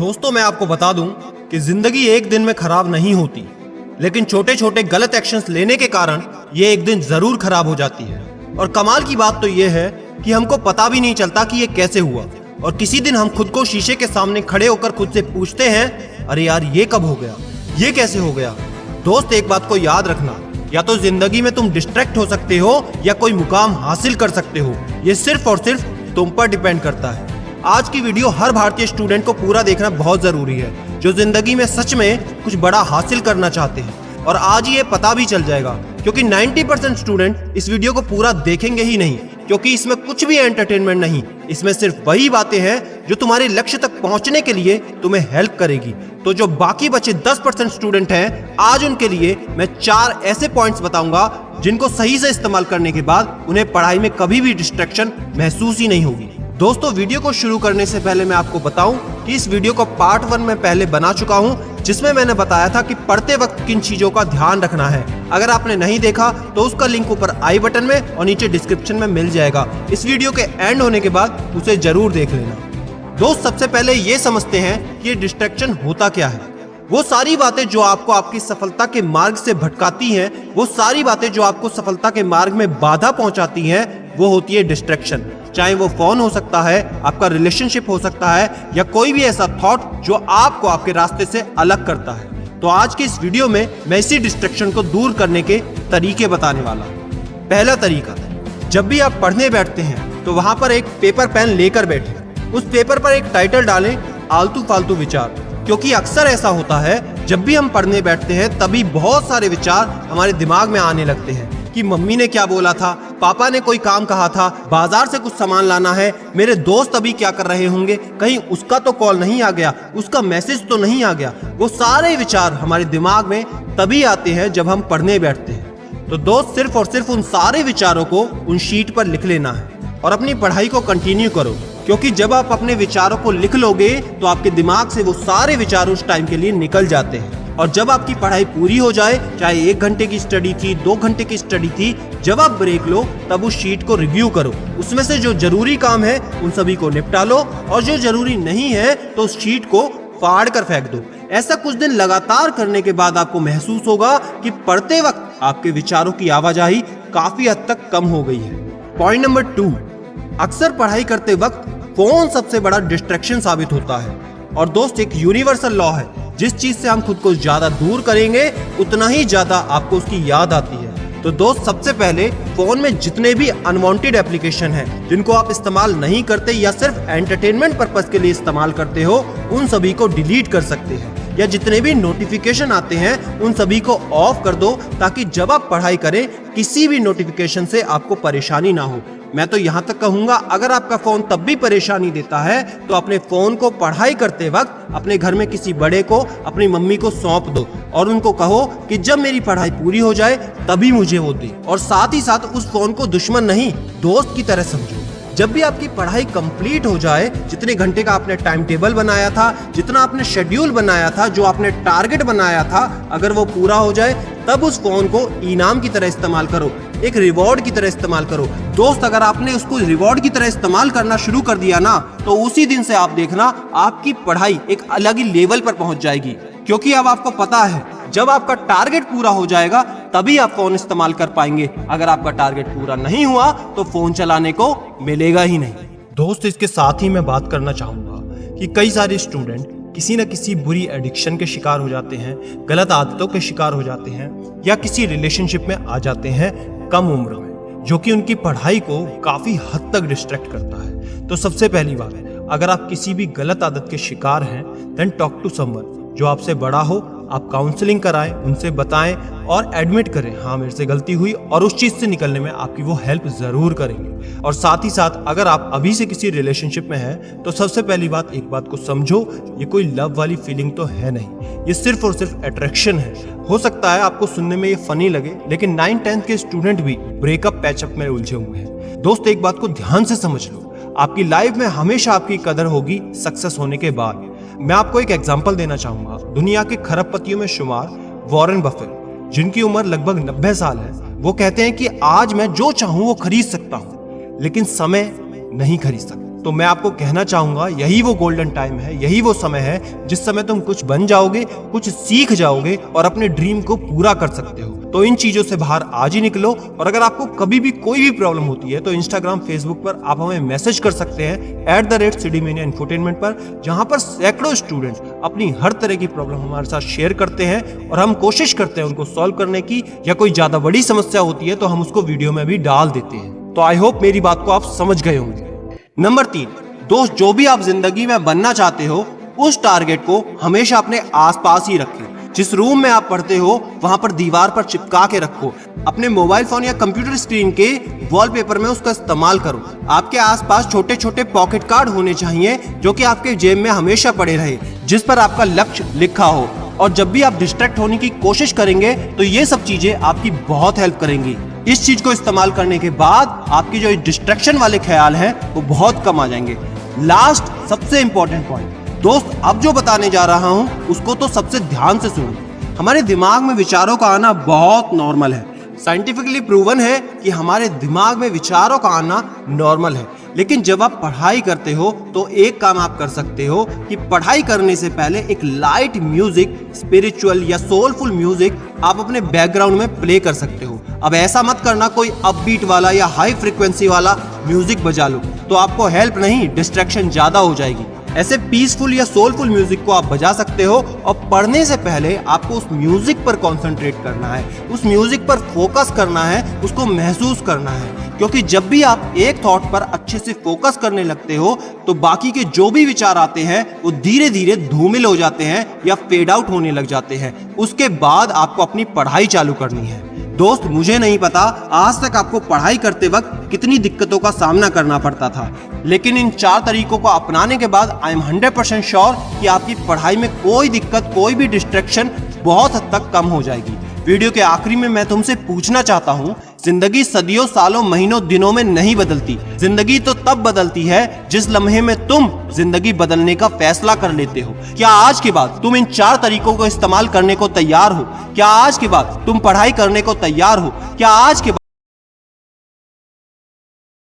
दोस्तों मैं आपको बता दूं कि जिंदगी एक दिन में खराब नहीं होती, लेकिन छोटे छोटे गलत एक्शंस लेने के कारण ये एक दिन जरूर खराब हो जाती है। और कमाल की बात तो ये है कि हमको पता भी नहीं चलता कि ये कैसे हुआ। और किसी दिन हम खुद को शीशे के सामने खड़े होकर खुद से पूछते हैं, अरे यार ये कब हो गया, ये कैसे हो गया। दोस्त एक बात को याद रखना, या तो जिंदगी में तुम डिस्ट्रैक्ट हो सकते हो या कोई मुकाम हासिल कर सकते हो। ये सिर्फ और सिर्फ तुम पर डिपेंड करता है। आज की वीडियो हर भारतीय स्टूडेंट को पूरा देखना बहुत जरूरी है, जो जिंदगी में सच में कुछ बड़ा हासिल करना चाहते हैं। और आज ये पता भी चल जाएगा, क्योंकि 90% स्टूडेंट इस वीडियो को पूरा देखेंगे ही नहीं, क्योंकि इसमें कुछ भी एंटरटेनमेंट नहीं। इसमें सिर्फ वही बातें हैं जो तुम्हारे लक्ष्य तक पहुंचने के लिए तुम्हें हेल्प करेगी। तो जो बाकी बचे 10% स्टूडेंट हैं, आज उनके लिए मैं 4 ऐसे पॉइंट्स बताऊंगा जिनको सही से इस्तेमाल करने के बाद उन्हें पढ़ाई में कभी भी डिस्ट्रैक्शन महसूस ही नहीं होगी। दोस्तों वीडियो को शुरू करने से पहले मैं आपको बताऊं कि इस वीडियो को पार्ट 1 में पहले बना चुका हूं, जिसमें मैंने बताया था कि पढ़ते वक्त किन चीजों का ध्यान रखना है। अगर आपने नहीं देखा तो उसका लिंक ऊपर आई बटन में और नीचे डिस्क्रिप्शन में मिल जाएगा। इस वीडियो के एंड होने के बाद उसे जरूर देख लेना। दोस्त सबसे पहले ये समझते हैं कि ये डिस्ट्रैक्शन होता क्या है। वो सारी बातें जो आपको आपकी सफलता के मार्ग से भटकाती हैं, वो सारी बातें जो आपको सफलता के मार्ग में बाधा पहुंचाती हैं, वो होती है डिस्ट्रैक्शन। चाहे वो फोन हो सकता है, आपका रिलेशनशिप हो सकता है, या कोई भी ऐसा थॉट जो आपको आपके रास्ते से अलग करता है। तो आज की इस वीडियो में मैं इसी डिस्ट्रैक्शन को दूर करने के तरीके बताने वाला हूं। पहला तरीका, जब भी आप पढ़ने बैठते हैं तो वहां पर एक पेपर पेन लेकर बैठे, उस पेपर पर एक टाइटल डालें, आलतू फालतू विचार। क्योंकि अक्सर ऐसा होता है, जब भी हम पढ़ने बैठते हैं तभी बहुत सारे विचार हमारे दिमाग में आने लगते हैं कि मम्मी ने क्या बोला था, पापा ने कोई काम कहा था, बाजार से कुछ सामान लाना है, मेरे दोस्त अभी क्या कर रहे होंगे, कहीं उसका तो कॉल नहीं आ गया, उसका मैसेज तो नहीं आ गया। वो सारे विचार हमारे दिमाग में तभी आते हैं जब हम पढ़ने बैठते हैं। तो दोस्त सिर्फ और सिर्फ उन सारे विचारों को उन शीट पर लिख लेना है और अपनी पढ़ाई को कंटिन्यू करो। क्योंकि जब आप अपने विचारों को लिख लोगे तो आपके दिमाग से वो सारे विचार उस टाइम के लिए निकल जाते हैं। और जब आपकी पढ़ाई पूरी हो जाए, चाहे 1 घंटे की स्टडी थी, 2 घंटे की स्टडी थी, जब आप ब्रेक लो तब उस शीट को रिव्यू करो। उसमें से जो जरूरी काम है उन सभी को निपटा लो, और जो जरूरी नहीं है तो उस शीट को फाड़ कर फेंक दो। ऐसा कुछ दिन लगातार करने के बाद आपको महसूस होगा कि पढ़ते वक्त आपके विचारों की आवाजाही काफी हद तक कम हो गई है। पॉइंट नंबर 2, अक्सर पढ़ाई करते वक्त फोन सबसे बड़ा डिस्ट्रैक्शन साबित होता है। और दोस्त एक यूनिवर्सल लॉ है, जिस चीज से हम खुद को ज्यादा दूर करेंगे उतना ही ज्यादा आपको उसकी याद आती है। तो दोस्त सबसे पहले फोन में जितने भी अनवांटेड एप्लीकेशन हैं, जिनको आप इस्तेमाल नहीं करते या सिर्फ एंटरटेनमेंट पर्पस के लिए इस्तेमाल करते हो, उन सभी को डिलीट कर सकते हैं। या जितने भी नोटिफिकेशन आते हैं उन सभी को ऑफ कर दो, ताकि जब आप पढ़ाई करें किसी भी नोटिफिकेशन से आपको परेशानी ना हो। मैं तो यहाँ तक कहूंगा, अगर आपका फोन तब भी परेशानी देता है तो अपने फोन को पढ़ाई करते वक्त अपने घर में किसी बड़े को, अपनी मम्मी को सौंप दो और उनको कहो कि जब मेरी पढ़ाई पूरी हो जाए तभी मुझे वो दे। और साथ ही साथ उस फोन को दुश्मन नहीं, दोस्त की तरह समझो। जब भी आपकी पढ़ाई कंप्लीट हो जाए, जितने घंटे का आपने टाइम टेबल बनाया था, जितना आपने शेड्यूल बनाया था, जो आपने टारगेट बनाया था, अगर वो पूरा हो जाए तब उस फोन को इनाम की तरह इस्तेमाल करो, एक रिवॉर्ड की तरह इस्तेमाल करो। दोस्त अगर आपने उसको रिवॉर्ड की तरह इस्तेमाल करना शुरू कर दिया ना, तो उसी दिन से आप देखना आपकी पढ़ाई एक अलग ही लेवल पर पहुंच जाएगी। क्योंकि अब आपको पता है, जब आपका टारगेट पूरा हो जाएगा तभी आप फोन इस्तेमाल कर पाएंगे। अगर आपका टारगेट पूरा नहीं हुआ तो फोन चलाने को मिलेगा ही नहीं। दोस्त इसके साथ ही मैं बात करना चाहूंगा कि कई सारे स्टूडेंट किसी न किसी बुरी एडिक्शन के शिकार हो जाते हैं, गलत आदतों के शिकार हो जाते हैं, या किसी रिलेशनशिप में आ जाते हैं कम उम्र में, जो कि उनकी पढ़ाई को काफी हद तक डिस्ट्रैक्ट करता है। तो सबसे पहली बात, अगर आप किसी भी गलत आदत के शिकार हैं, देन टॉक टू समवन जो आपसे बड़ा हो। आप काउंसलिंग कराएं, उनसे बताएं और एडमिट करें, हाँ मेरे से गलती हुई, और उस चीज से निकलने में आपकी वो हेल्प जरूर करेंगे। और साथ ही साथ अगर आप अभी से किसी रिलेशनशिप में हैं तो सबसे पहली बात, एक बात को समझो, ये कोई लव वाली फीलिंग तो है नहीं, ये सिर्फ और सिर्फ अट्रैक्शन है। हो सकता है आपको सुनने में ये फनी लगे, लेकिन 9th-10th के स्टूडेंट भी ब्रेकअप पैचअप में उलझे हुए हैं। दोस्त एक बात को ध्यान से समझ लो, आपकी लाइफ में हमेशा आपकी कदर होगी सक्सेस होने के बाद। मैं आपको एक एग्जांपल देना चाहूंगा। दुनिया के खरबपतियों में शुमार वॉरेन बफेट, जिनकी उम्र लगभग 90 साल है, वो कहते हैं कि आज मैं जो चाहूं वो खरीद सकता हूं, लेकिन समय नहीं खरीद सकता। तो मैं आपको कहना चाहूंगा यही वो गोल्डन टाइम है, यही वो समय है जिस समय तुम कुछ बन जाओगे, कुछ सीख जाओगे और अपने ड्रीम को पूरा कर सकते हो। तो इन चीजों से बाहर आज ही निकलो। और अगर आपको कभी भी कोई भी प्रॉब्लम होती है तो इंस्टाग्राम, फेसबुक पर आप हमें मैसेज कर सकते हैं @CDMania Infotainment पर, जहां पर सैकड़ों स्टूडेंट्स अपनी हर तरह की प्रॉब्लम हमारे साथ शेयर करते हैं और हम कोशिश करते हैं उनको सॉल्व करने की, या कोई ज्यादा बड़ी समस्या होती है तो हम उसको वीडियो में भी डाल देते हैं। तो आई होप मेरी बात को आप समझ गए होंगे। नंबर 3, दोस्त जो भी आप जिंदगी में बनना चाहते हो उस टारगेट को हमेशा अपने आसपास ही रखें। जिस रूम में आप पढ़ते हो वहां पर दीवार पर चिपका के रखो। अपने मोबाइल फोन या कंप्यूटर स्क्रीन के वॉलपेपर में उसका इस्तेमाल करो। आपके आसपास छोटे छोटे पॉकेट कार्ड होने चाहिए जो कि आपके जेब में हमेशा पड़े रहे, जिस पर आपका लक्ष्य लिखा हो। और जब भी आप डिस्ट्रैक्ट होने की कोशिश करेंगे तो ये सब चीजें आपकी बहुत हेल्प करेंगी। इस चीज को इस्तेमाल करने के बाद आपकी जो डिस्ट्रैक्शन वाले ख्याल हैं वो बहुत कम आ जाएंगे। लास्ट सबसे इंपॉर्टेंट पॉइंट दोस्त, अब जो बताने जा रहा हूं उसको तो सबसे ध्यान से सुनो। हमारे दिमाग में विचारों का आना बहुत नॉर्मल है। साइंटिफिकली प्रूवन है कि हमारे दिमाग में विचारों का आना नॉर्मल है। लेकिन जब आप पढ़ाई करते हो तो एक काम आप कर सकते हो कि पढ़ाई करने से पहले एक लाइट म्यूजिक, स्पिरिचुअल या सोलफुल म्यूजिक आप अपने बैकग्राउंड में प्ले कर सकते हो। अब ऐसा मत करना कोई अपबीट वाला या हाई फ्रीक्वेंसी वाला म्यूजिक बजा लो, तो आपको हेल्प नहीं, डिस्ट्रैक्शन ज्यादा हो जाएगी। ऐसे पीसफुल या सोलफुल म्यूजिक को आप बजा सकते हो और पढ़ने से पहले आपको उस म्यूजिक पर कंसंट्रेट करना है, उस म्यूजिक पर फोकस करना है, उसको महसूस करना है। क्योंकि जब भी आप एक थॉट पर अच्छे से फोकस करने लगते हो तो बाकी के जो भी विचार आते हैं वो धीरे धीरे धूमिल हो जाते हैं या फेड आउट होने लग जाते हैं। उसके बाद आपको अपनी पढ़ाई चालू करनी है। दोस्त मुझे नहीं पता आज तक आपको पढ़ाई करते वक्त कितनी दिक्कतों का सामना करना पड़ता था, लेकिन इन 4 तरीकों को अपनाने के बाद आई एम 100% श्योर कि आपकी पढ़ाई में कोई दिक्कत, कोई भी डिस्ट्रैक्शन बहुत हद तक कम हो जाएगी। वीडियो के आखिरी में मैं तुमसे पूछना चाहता हूँ, जिंदगी सदियों, सालों, महीनों, दिनों में नहीं बदलती। जिंदगी तो तब बदलती है जिस लम्हे में तुम जिंदगी बदलने का फैसला कर लेते हो। क्या आज के बाद तुम इन 4 तरीकों को इस्तेमाल करने को तैयार हो? क्या आज के बाद तुम पढ़ाई करने को तैयार हो? क्या आज के